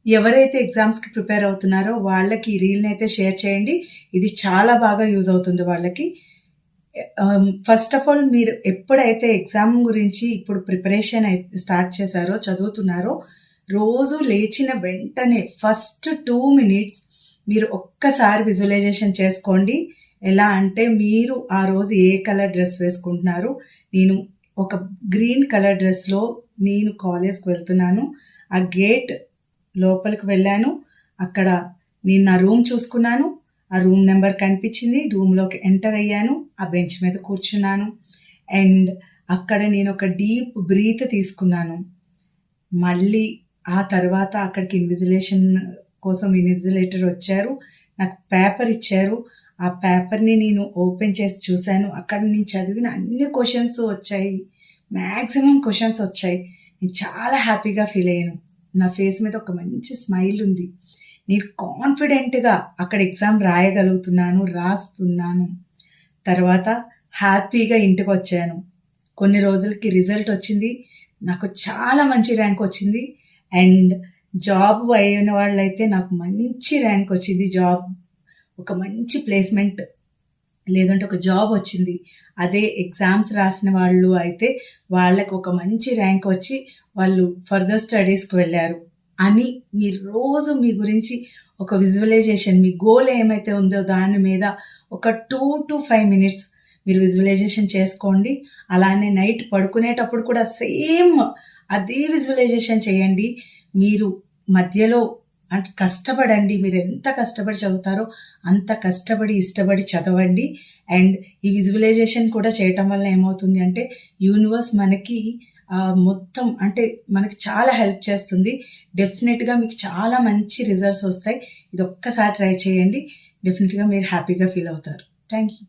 ఎవరైతే ఎగ్జామ్స్కి ప్రిపేర్ అవుతున్నారో వాళ్ళకి ఈ రీల్ని అయితే షేర్ చేయండి. ఇది చాలా బాగా యూజ్ అవుతుంది వాళ్ళకి. ఫస్ట్ ఆఫ్ ఆల్ మీరు ఎప్పుడైతే ఎగ్జామ్ గురించి ఇప్పుడు ప్రిపరేషన్ స్టార్ట్ చేశారో, చదువుతున్నారో, రోజు లేచిన వెంటనే ఫస్ట్ 2 minutes మీరు ఒక్కసారి విజువలైజేషన్ చేసుకోండి. ఎలా అంటే మీరు ఆ రోజు ఏ కలర్ డ్రెస్ వేసుకుంటున్నారు. నేను ఒక గ్రీన్ కలర్ డ్రెస్లో నేను కాలేజ్కి వెళ్తున్నాను. ఆ గేట్ లోపలికి వెళ్ళాను. అక్కడ నేను నా రూమ్ చూసుకున్నాను. ఆ రూమ్ నెంబర్ కనిపించింది. రూమ్లోకి ఎంటర్ అయ్యాను. ఆ బెంచ్ మీద కూర్చున్నాను. అండ్ అక్కడ నేను ఒక డీప్ బ్రీత్ తీసుకున్నాను. మళ్ళీ ఆ తర్వాత అక్కడికి ఇన్విజిలేషన్ కోసం ఇన్విజిలేటర్ వచ్చారు. నాకు పేపర్ ఇచ్చారు. ఆ పేపర్ని నేను ఓపెన్ చేసి చూశాను. అక్కడ నేను చదివిన అన్ని క్వశ్చన్స్ వచ్చాయి. మ్యాక్సిమం క్వశ్చన్స్ వచ్చాయి. నేను చాలా హ్యాపీగా ఫీల్ అయ్యాను. నా ఫేస్ మీద ఒక మంచి స్మైల్ ఉంది. నేను కాన్ఫిడెంట్గా అక్కడ ఎగ్జామ్ రాయగలుగుతున్నాను, రాస్తున్నాను. తర్వాత హ్యాపీగా ఇంటికి వచ్చాను. కొన్ని రోజులకి రిజల్ట్ వచ్చింది. నాకు చాలా మంచి ర్యాంక్ వచ్చింది. అండ్ జాబ్ అయిన వాళ్ళైతే నాకు మంచి ర్యాంక్ వచ్చింది. జాబ్ ఒక మంచి ప్లేస్మెంట్ లేదంటే ఒక జాబ్ వచ్చింది. అదే ఎగ్జామ్స్ రాసిన వాళ్ళు అయితే వాళ్ళకి ఒక మంచి ర్యాంక్ వచ్చి వాళ్ళు ఫర్దర్ స్టడీస్కి వెళ్ళారు అని మీరు రోజు మీ గురించి ఒక విజువలైజేషన్, మీ గోల్ ఏమైతే ఉందో దాని మీద ఒక 2 to 5 minutes మీరు విజువలైజేషన్ చేసుకోండి. అలానే నైట్ పడుకునేటప్పుడు కూడా సేమ్ అదే విజువలైజేషన్ చేయండి. మీరు మధ్యలో అంటే కష్టపడండి. మీరు ఎంత కష్టపడి చదువుతారో అంత కష్టపడి ఇష్టపడి చదవండి. అండ్ ఈ విజువలైజేషన్ కూడా చేయటం వల్ల ఏమవుతుంది అంటే యూనివర్స్ మనకి మొత్తం అంటే మనకి చాలా హెల్ప్ చేస్తుంది. డెఫినెట్గా మీకు చాలా మంచి రిజల్ట్స్ వస్తాయి. ఇది ఒక్కసారి ట్రై చేయండి. డెఫినెట్గా మీరు హ్యాపీగా ఫీల్ అవుతారు. Thank you.